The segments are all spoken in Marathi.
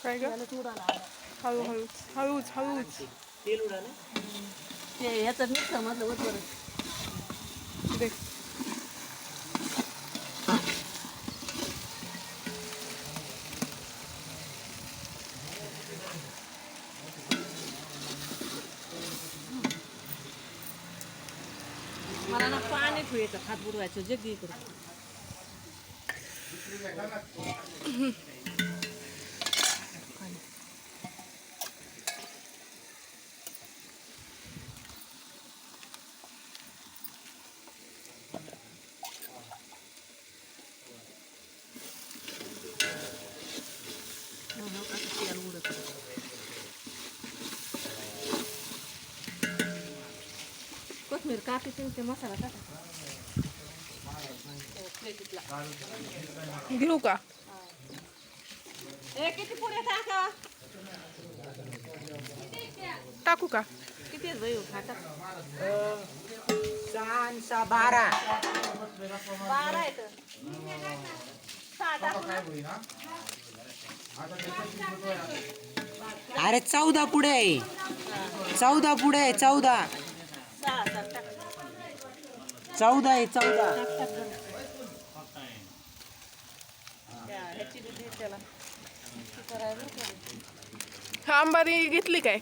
काय ग हळूहळूच हळूच हळूच तेल उडालं ते ह्याचं मिक्सर मधलं उतवर दे मला ना पाणी ठेवायचं हात बुडवायचं जग्गी इकडे तेल उडत कोथमीर कापी ते मसाला टाका घेऊ का ए किती पुढे टाका टाकू का किती आहेत बाई टाका 12 12 आहेत 6 टाकू ना अरे 14 पुढे आहे 14 पुढे आहे 14 6 टाक 14 आहे 14 टाक टाक बरं ह्याची बी त्याला करायला आंबारी घेतली काय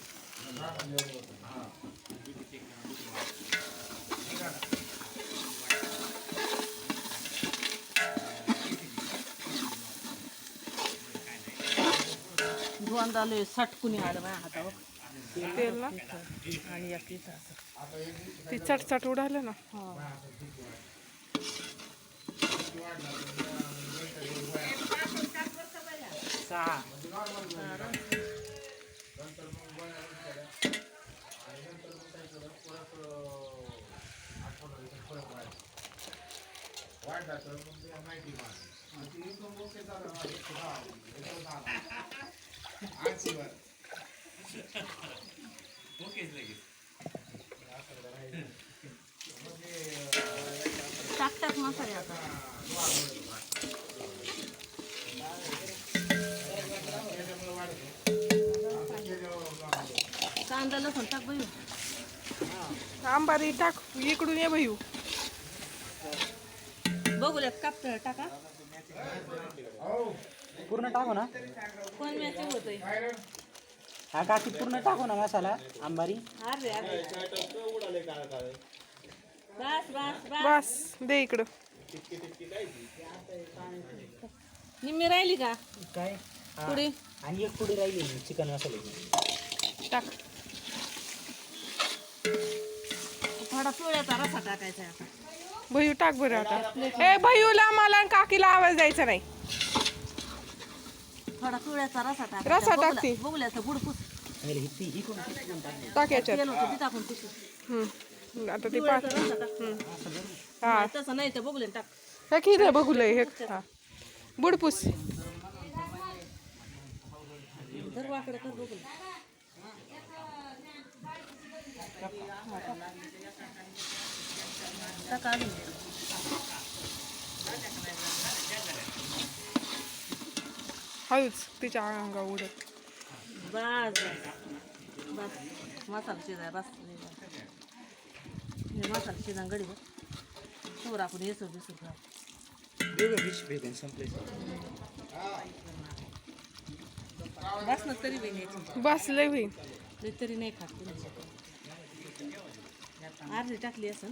दोनदा लय सटकुनी आलं माझ्या हातावर तेल ना आणि एक लिटर असं ती चटचट उडाले ना टाक टाक मसाले आता कांदा लसूण टाक बाई आंबारी टाक इकडून ये भैयू बघूयात काप टाका पूर्ण टाकू ना कोण मॅचिंग होतंय हा काकी पूर्ण टाकू ना मसाला आंबारी अरे अरे बस बस बस बस दे इकडं निम्मी राहिली का काय पुढे आणि एक पुढे राहिली चिकन मसाले टाक थोडा पिवळ्याचा रसा टाकायचा आता भैयू टाक बरं आता ए भैयूला मला आणि काकीला आवाज द्यायचा नाही थोडा पिवळ्याचा रसा रसा टाकते. बघल्याचं बुडपूस टाक याच्यात तेल होतं ते टाकून पिशवी आता ते पिवळ्याचा रसा टाक हा नाही, तसं नाही तर बघले टाक हे की बघू लय हे हा बुडपूस धर वाकडं कर बघले टाक अजून हळूच तिच्या अंगा उडत बस बस मसाला शिजाय बस हे मसाला शिजा गडी बघ तूर आपण येसो बिसू घाल बस ना तरी बी न्यायची बस लय होईल लई तरी नाही खात कुणी. अर्धी टाकली असं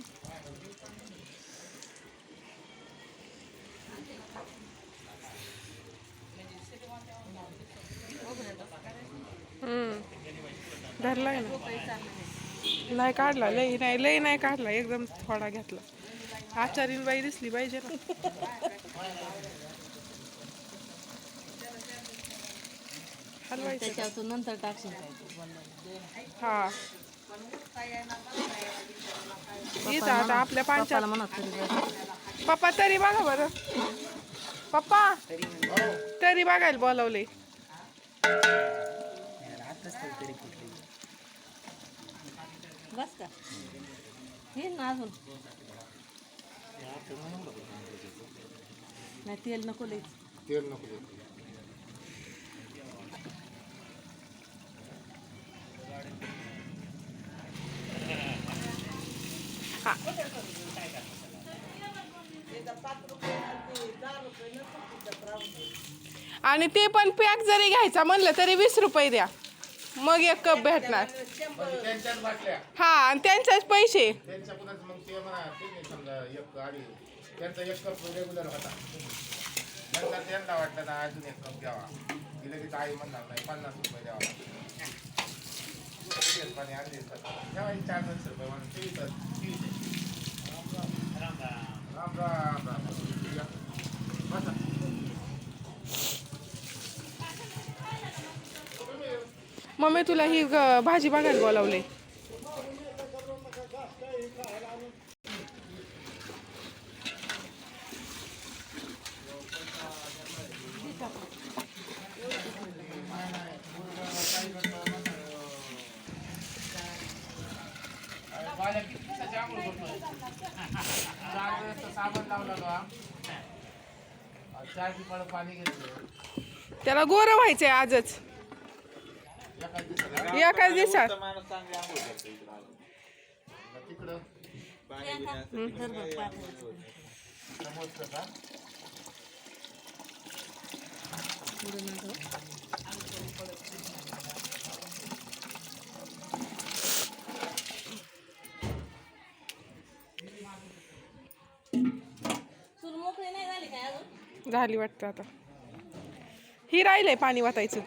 धरलाय ना नाही काढला लय नाही काढला एकदम थोडा घेतला आचारीन बाई दिसली पाहिजे ना हलवायचं त्याच्यातून नंतर टाकशील हा येत आता आपल्या पांचाला म्हणत तरी पप्पा तरी बघा बरं. पप्पा तरी बघायला बोलावले. बस का येईल ना अजून. नाही तेल नको लईच. तेल नको. आणि ते पण पॅक जरी घ्यायचा म्हणलं तरी 20 रुपये द्या, मग एक कप भेटणार. त्यांच्याच बाटल्या हा आणि त्यांचेच पैसे. त्यांच्या पुन्हाच मग ते म्हणा ते नाही समजा एक गाडी त्यांचा एक कप रेग्युलर होता. नंतर त्यांना वाटलं ना अजून एक कप घ्यावा, की लगेच आई म्हणणार नाही 50 रुपये द्यावा. पाणी आणले तेव्हा 400 रुपये म्हणून ते राम राम राम राम. बसा. मम्मी तुला ही भाजी बघायला बोलावले. साबण लावला का 4 पिपाळ पाणी घेतलं. त्याला गोरं व्हायचंय आजच, एकाच दिवसात. तिकडं समोरचं का चूल मोकळी नाही झाली काय अजून. झाली वाटतं आता. ही राहिलंय पाणी वाटायचं.